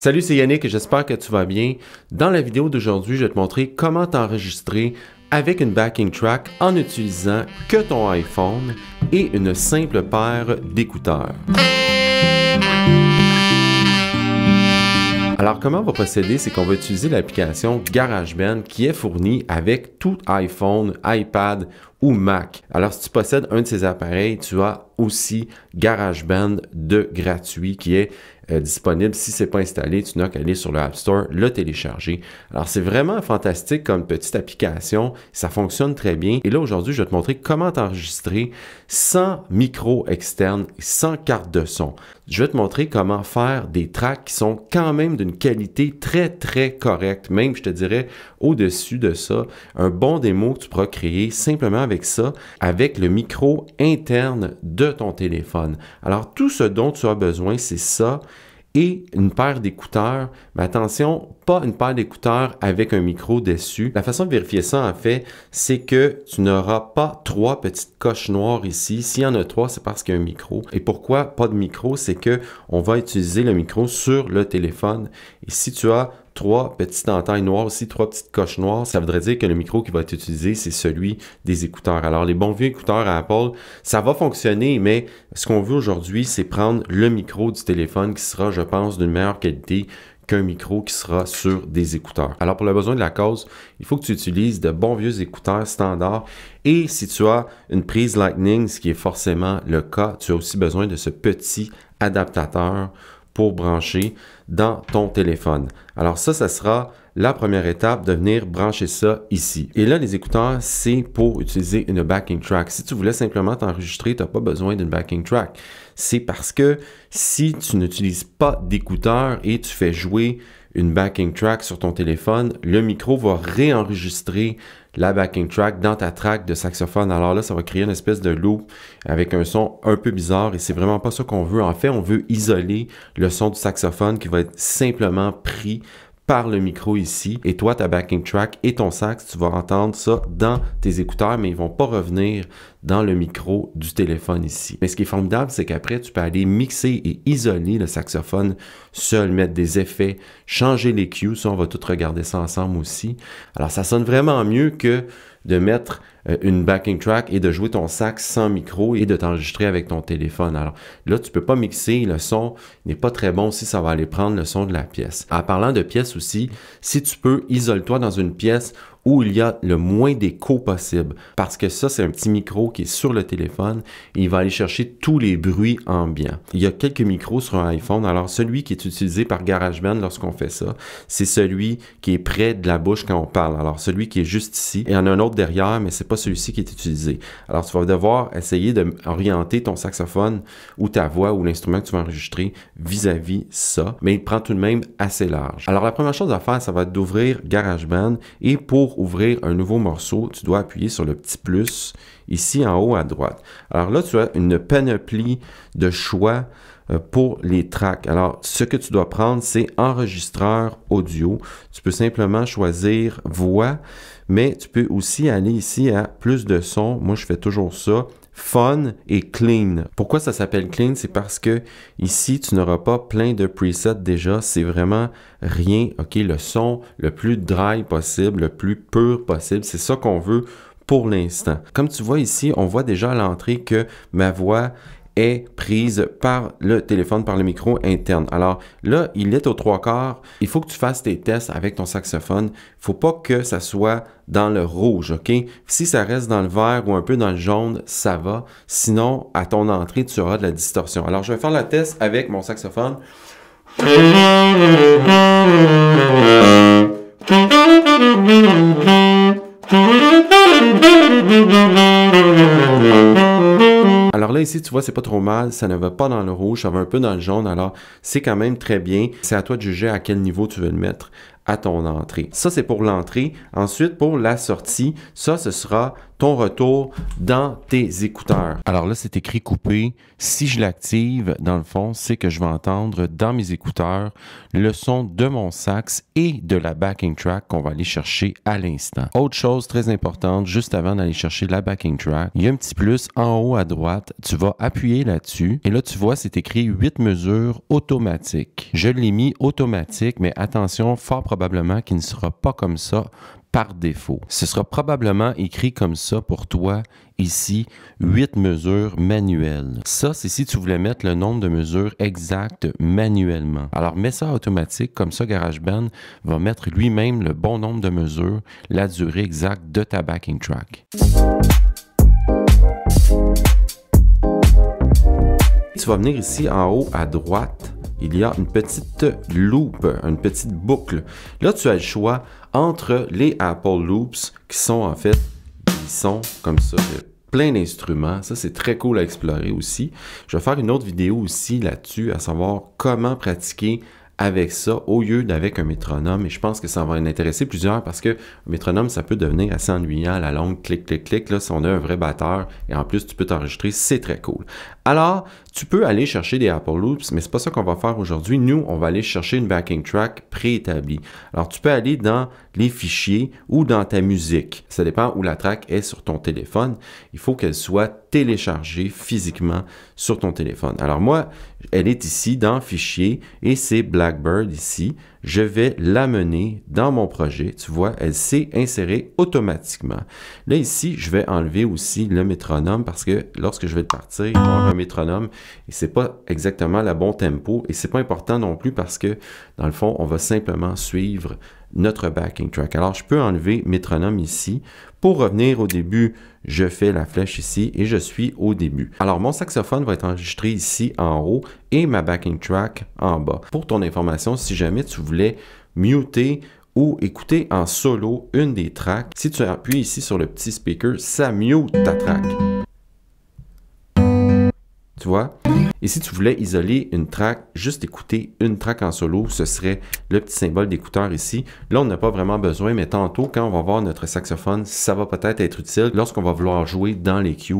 Salut, c'est Yannick et j'espère que tu vas bien. Dans la vidéo d'aujourd'hui, je vais te montrer comment t'enregistrer avec une backing track en utilisant que ton iPhone et une simple paire d'écouteurs. Alors, comment on va procéder? C'est qu'on va utiliser l'application GarageBand qui est fournie avec tout iPhone, iPad ou Mac. Alors, si tu possèdes un de ces appareils, tu as aussi GarageBand de gratuit qui est disponible. Si ce n'est pas installé, tu n'as qu'à aller sur le App Store, le télécharger. Alors, c'est vraiment fantastique comme petite application. Ça fonctionne très bien. Et là, aujourd'hui, je vais te montrer comment t'enregistrer sans micro externe, sans carte de son. Je vais te montrer comment faire des tracks qui sont quand même d'une qualité très correcte. Même, je te dirais, au-dessus de ça, un bon démo que tu pourras créer simplement avec ça, avec le micro interne de ton téléphone. Alors, tout ce dont tu as besoin, c'est ça et une paire d'écouteurs. Mais attention, pas une paire d'écouteurs avec un micro dessus. La façon de vérifier ça, en fait, c'est que tu n'auras pas trois petites coches noires ici. S'il y en a trois, c'est parce qu'il y a un micro. Et pourquoi pas de micro? C'est que on va utiliser le micro sur le téléphone. Et si tu as trois petites entailles noires aussi, trois petites coches noires, ça voudrait dire que le micro qui va être utilisé, c'est celui des écouteurs. Alors, les bons vieux écouteurs à Apple, ça va fonctionner, mais ce qu'on veut aujourd'hui, c'est prendre le micro du téléphone qui sera, je pense, d'une meilleure qualité qu'un micro qui sera sur des écouteurs. Alors, pour le besoin de la cause, il faut que tu utilises de bons vieux écouteurs standards. Et si tu as une prise Lightning, ce qui est forcément le cas, tu as aussi besoin de ce petit adaptateur pour brancher dans ton téléphone. Alors ça sera la première étape de venir brancher ça ici. Et là, les écouteurs, c'est pour utiliser une backing track. Si tu voulais simplement t'enregistrer, tu n'as pas besoin d'une backing track. C'est parce que si tu n'utilises pas d'écouteurs et tu fais jouer une backing track sur ton téléphone, le micro va réenregistrer la backing track dans ta track de saxophone. Alors là, ça va créer une espèce de loop avec un son un peu bizarre et c'est vraiment pas ça qu'on veut. En fait, on veut isoler le son du saxophone qui va être simplement pris par le micro ici. Et toi, ta backing track et ton sax, tu vas entendre ça dans tes écouteurs, mais ils vont pas revenir dans le micro du téléphone ici. Mais ce qui est formidable, c'est qu'après, tu peux aller mixer et isoler le saxophone seul, mettre des effets, changer les cues. Ça, on va tout regarder ça ensemble aussi. Alors, ça sonne vraiment mieux que de mettre une backing track et de jouer ton sax sans micro et de t'enregistrer avec ton téléphone. Alors là, tu peux pas mixer, le son n'est pas très bon si ça va aller prendre le son de la pièce. En parlant de pièce aussi, si tu peux, isole-toi dans une pièce où il y a le moins d'écho possible. Parce que ça, c'est un petit micro qui est sur le téléphone et il va aller chercher tous les bruits ambiants. Il y a quelques micros sur un iPhone. Alors, celui qui est utilisé par GarageBand lorsqu'on fait ça, c'est celui qui est près de la bouche quand on parle. Alors, celui qui est juste ici. Et il y en a un autre derrière, mais c'est pas celui-ci qui est utilisé. Alors, tu vas devoir essayer d'orienter ton saxophone ou ta voix ou l'instrument que tu vas enregistrer vis-à-vis ça. Mais il prend tout de même assez large. Alors, la première chose à faire, ça va être d'ouvrir GarageBand et pour ouvrir un nouveau morceau, tu dois appuyer sur le petit plus ici en haut à droite. Alors là, tu as une panoplie de choix pour les tracks. Alors, ce que tu dois prendre, c'est enregistreur audio. Tu peux simplement choisir voix, mais tu peux aussi aller ici à plus de son. Moi, je fais toujours ça. Fun et clean. Pourquoi ça s'appelle clean? C'est parce que ici, tu n'auras pas plein de presets déjà. C'est vraiment rien. OK, le son le plus dry possible, le plus pur possible. C'est ça qu'on veut pour l'instant. Comme tu vois ici, on voit déjà à l'entrée que ma voix est prise par le téléphone, par le micro interne. Alors là, il est aux trois quarts. Il faut que tu fasses tes tests avec ton saxophone. Il ne faut pas que ça soit dans le rouge, OK? Si ça reste dans le vert ou un peu dans le jaune, ça va. Sinon, à ton entrée, tu auras de la distorsion. Alors, je vais faire le test avec mon saxophone. Alors là, ici, tu vois, c'est pas trop mal. Ça ne va pas dans le rouge, ça va un peu dans le jaune. Alors, c'est quand même très bien. C'est à toi de juger à quel niveau tu veux le mettre. à ton entrée. Ça, c'est pour l'entrée. Ensuite, pour la sortie, ça, ce sera ton retour dans tes écouteurs. Alors là, c'est écrit coupé. Si je l'active, dans le fond, c'est que je vais entendre dans mes écouteurs le son de mon sax et de la backing track qu'on va aller chercher à l'instant. Autre chose très importante, juste avant d'aller chercher la backing track, il y a un petit plus en haut à droite. Tu vas appuyer là-dessus et là, tu vois, c'est écrit 8 mesures automatiques. Je l'ai mis automatique, mais attention, fort probablement qu'il ne sera pas comme ça par défaut. Ce sera probablement écrit comme ça pour toi, ici, 8 mesures manuelles. Ça, c'est si tu voulais mettre le nombre de mesures exactes manuellement. Alors, mets ça automatique, comme ça, GarageBand va mettre lui-même le bon nombre de mesures, la durée exacte de ta backing track. Tu vas venir ici en haut à droite. Il y a une petite loop, une petite boucle. Là, tu as le choix entre les Apple Loops qui sont en fait des sons comme ça, plein d'instruments. Ça, c'est très cool à explorer aussi. Je vais faire une autre vidéo aussi là-dessus, à savoir comment pratiquer avec ça au lieu d'avec un métronome. Et je pense que ça va en intéresser plusieurs parce que un métronome, ça peut devenir assez ennuyant à la longue, clic, clic, clic. Là, si on a un vrai batteur et en plus, tu peux t'enregistrer, c'est très cool. Alors, tu peux aller chercher des Apple Loops, mais c'est pas ça qu'on va faire aujourd'hui. Nous, on va aller chercher une backing track préétablie. Alors, tu peux aller dans les fichiers ou dans ta musique. Ça dépend où la track est sur ton téléphone. Il faut qu'elle soit téléchargée physiquement sur ton téléphone. Alors moi, elle est ici dans Fichier et c'est Blackbird ici. Je vais l'amener dans mon projet. Tu vois, elle s'est insérée automatiquement. Là, ici, je vais enlever aussi le métronome parce que lorsque je vais le partir, il va y avoir un métronome et c'est pas exactement le bon tempo et c'est pas important non plus parce que, dans le fond, on va simplement suivre notre backing track. Alors, je peux enlever métronome ici. Pour revenir au début, je fais la flèche ici et je suis au début. Alors, mon saxophone va être enregistré ici en haut et ma backing track en bas. Pour ton information, si jamais tu voulais muter ou écouter en solo une des tracks, si tu appuies ici sur le petit speaker, ça mute ta track. Tu vois? Et si tu voulais isoler une track, juste écouter une track en solo, ce serait le petit symbole d'écouteur ici. Là, on n'a pas vraiment besoin, mais tantôt, quand on va voir notre saxophone, ça va peut-être être utile lorsqu'on va vouloir jouer dans les cues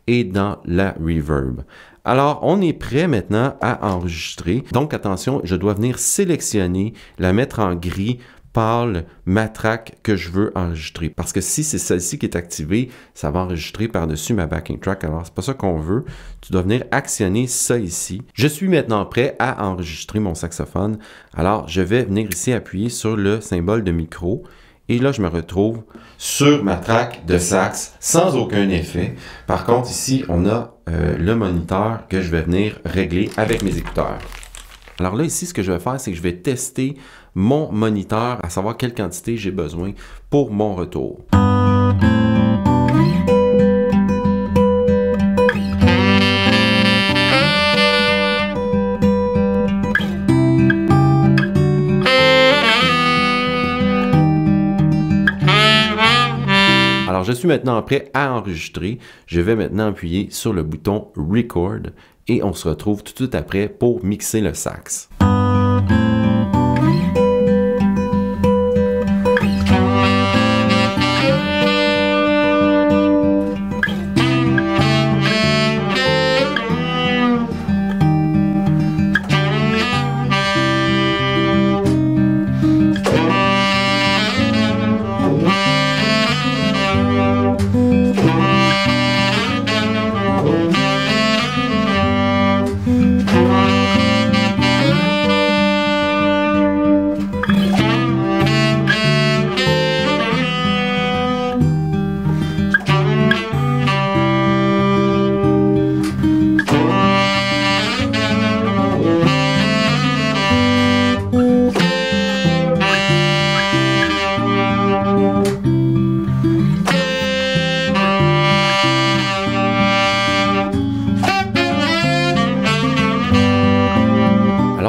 et dans la reverb. Alors, on est prêt maintenant à enregistrer. Donc, attention, je dois venir sélectionner, la mettre en gris, pâle, ma track que je veux enregistrer. Parce que si c'est celle-ci qui est activée, ça va enregistrer par-dessus ma backing track. Alors, c'est pas ça qu'on veut. Tu dois venir actionner ça ici. Je suis maintenant prêt à enregistrer mon saxophone. Alors, je vais venir ici appuyer sur le symbole de micro. Et là, je me retrouve sur ma track de sax sans aucun effet. Par contre, ici, on a le moniteur que je vais venir régler avec mes écouteurs. Alors là, ici, ce que je vais faire, c'est que je vais tester mon moniteur, à savoir quelle quantité j'ai besoin pour mon retour. Alors, je suis maintenant prêt à enregistrer. Je vais maintenant appuyer sur le bouton Record et on se retrouve tout de suite après pour mixer le sax.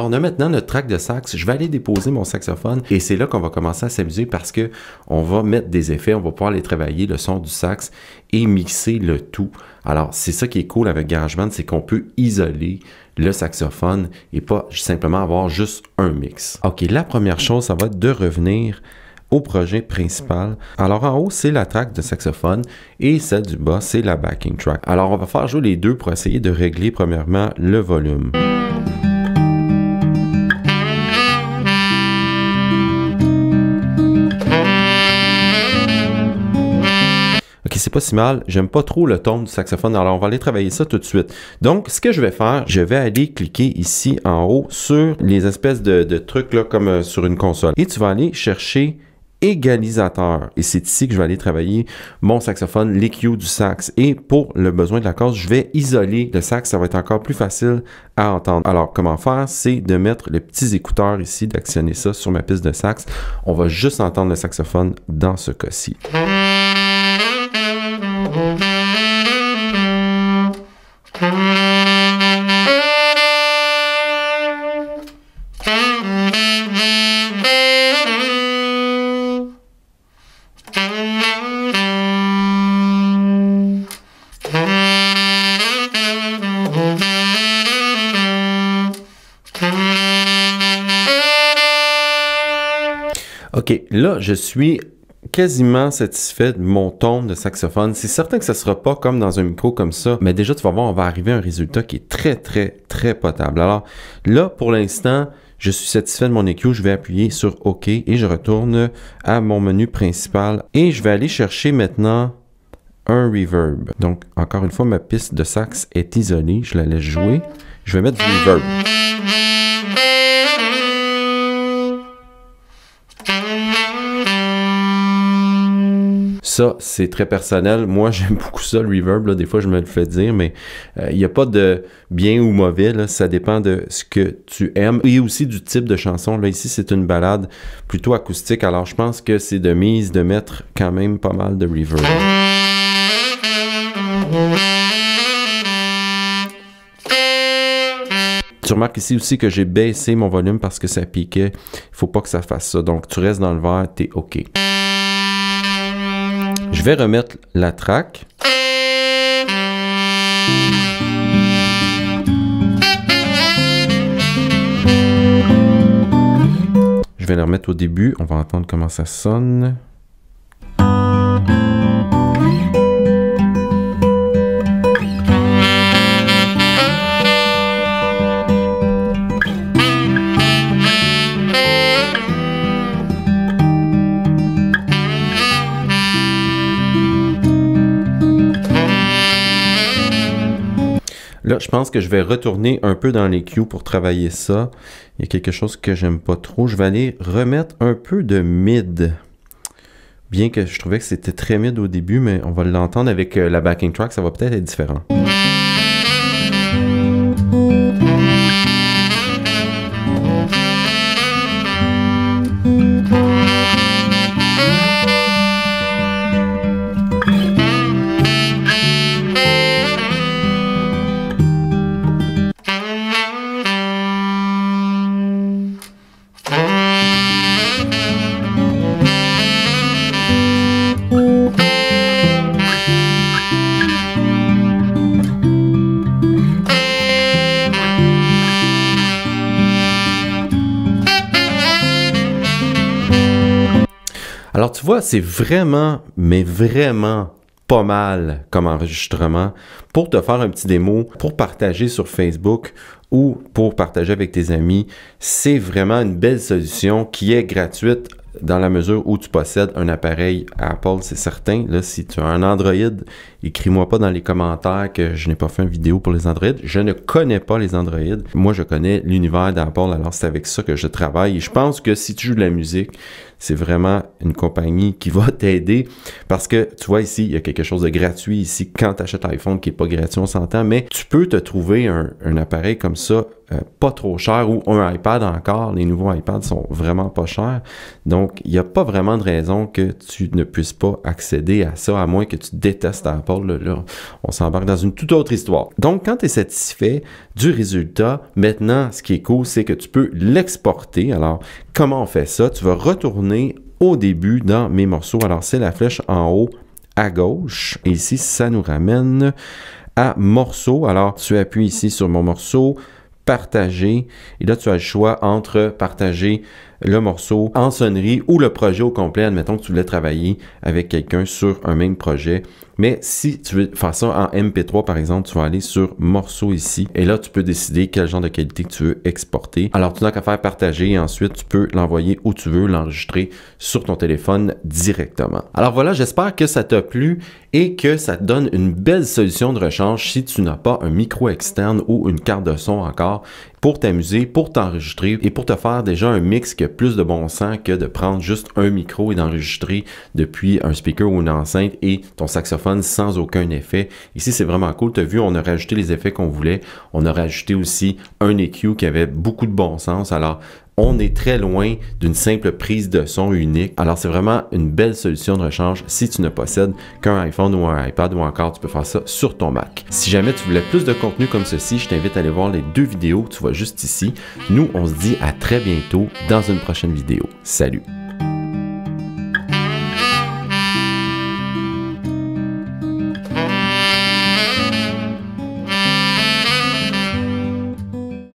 On a maintenant notre track de sax. Je vais aller déposer mon saxophone et c'est là qu'on va commencer à s'amuser parce que on va mettre des effets, on va pouvoir aller travailler le son du sax et mixer le tout. Alors, c'est ça qui est cool avec GarageBand, c'est qu'on peut isoler le saxophone et pas simplement avoir juste un mix. OK, la première chose, ça va être de revenir au projet principal. Alors en haut, c'est la track de saxophone et celle du bas, c'est la backing track. Alors on va faire jouer les deux pour essayer de régler premièrement le volume. OK, c'est pas si mal. J'aime pas trop le ton du saxophone. Alors, on va aller travailler ça tout de suite. Donc, ce que je vais faire, je vais aller cliquer ici en haut sur les espèces de trucs là, comme sur une console. Et tu vas aller chercher égalisateur. Et c'est ici que je vais aller travailler mon saxophone, l'EQ du sax. Et pour le besoin de la cause, je vais isoler le sax. Ça va être encore plus facile à entendre. Alors, comment faire? C'est de mettre les petits écouteurs ici, d'actionner ça sur ma piste de sax. On va juste entendre le saxophone dans ce cas-ci. OK, là, je suis quasiment satisfait de mon ton de saxophone. C'est certain que ça ne sera pas comme dans un micro comme ça, mais déjà, tu vas voir, on va arriver à un résultat qui est très, très, très potable. Alors là, pour l'instant, je suis satisfait de mon EQ. Je vais appuyer sur OK et je retourne à mon menu principal et je vais aller chercher maintenant un reverb. Donc, encore une fois, ma piste de sax est isolée. Je la laisse jouer. Je vais mettre du reverb. Ça, c'est très personnel. Moi, j'aime beaucoup ça, le reverb. Là. Des fois, je me le fais dire, mais il n'y a pas de bien ou mauvais. Là. Ça dépend de ce que tu aimes et aussi du type de chanson. Là, ici, c'est une balade plutôt acoustique. Alors, je pense que c'est de mise de mettre quand même pas mal de reverb. Tu remarques ici aussi que j'ai baissé mon volume parce que ça piquait. Il ne faut pas que ça fasse ça. Donc, tu restes dans le vert, tu es OK. Je vais remettre la track. Je vais la remettre au début. On va entendre comment ça sonne. Là, je pense que je vais retourner un peu dans les cues pour travailler ça. Il y a quelque chose que j'aime pas trop. Je vais aller remettre un peu de mid. Bien que je trouvais que c'était très mid au début, mais on va l'entendre avec la backing track, ça va peut-être être différent. Alors, tu vois, c'est vraiment, mais vraiment pas mal comme enregistrement pour te faire un petit démo, pour partager sur Facebook ou pour partager avec tes amis. C'est vraiment une belle solution qui est gratuite dans la mesure où tu possèdes un appareil Apple, c'est certain. Là, si tu as un Android, écris-moi pas dans les commentaires que je n'ai pas fait une vidéo pour les Android. Je ne connais pas les Android. Moi, je connais l'univers d'Apple, alors c'est avec ça que je travaille. Et je pense que si tu joues de la musique, c'est vraiment une compagnie qui va t'aider parce que, tu vois, ici, il y a quelque chose de gratuit ici quand tu achètes l'iPhone qui n'est pas gratuit, on s'entend, mais tu peux te trouver un appareil comme ça pas trop cher ou un iPad encore. Les nouveaux iPads sont vraiment pas chers. Donc, il n'y a pas vraiment de raison que tu ne puisses pas accéder à ça, à moins que tu détestes Apple. Là, on s'embarque dans une toute autre histoire. Donc, quand tu es satisfait du résultat, maintenant, ce qui est cool, c'est que tu peux l'exporter. Alors, comment on fait ça? Tu vas retourner au début dans mes morceaux. Alors, c'est la flèche en haut à gauche. Et ici, ça nous ramène à morceaux. Alors, tu appuies ici sur mon morceau. partager. Et là, tu as le choix entre partager le morceau en sonnerie ou le projet au complet. Admettons que tu voulais travailler avec quelqu'un sur un même projet. Mais si tu veux faire ça en MP3, par exemple, tu vas aller sur morceau ici. Et là, tu peux décider quel genre de qualité que tu veux exporter. Alors, tu n'as qu'à faire partager et ensuite, tu peux l'envoyer où tu veux, l'enregistrer sur ton téléphone directement. Alors voilà, j'espère que ça t'a plu et que ça te donne une belle solution de rechange si tu n'as pas un micro externe ou une carte de son encore pour t'amuser, pour t'enregistrer et pour te faire déjà un mix qui a plus de bon sens que de prendre juste un micro et d'enregistrer depuis un speaker ou une enceinte et ton saxophone sans aucun effet. Ici, c'est vraiment cool. Tu as vu, on a rajouté les effets qu'on voulait. On a rajouté aussi un EQ qui avait beaucoup de bon sens. Alors, on est très loin d'une simple prise de son unique. Alors, c'est vraiment une belle solution de rechange si tu ne possèdes qu'un iPhone ou un iPad ou encore tu peux faire ça sur ton Mac. Si jamais tu voulais plus de contenu comme ceci, je t'invite à aller voir les 2 vidéos que tu vois juste ici. Nous, on se dit à très bientôt dans une prochaine vidéo. Salut!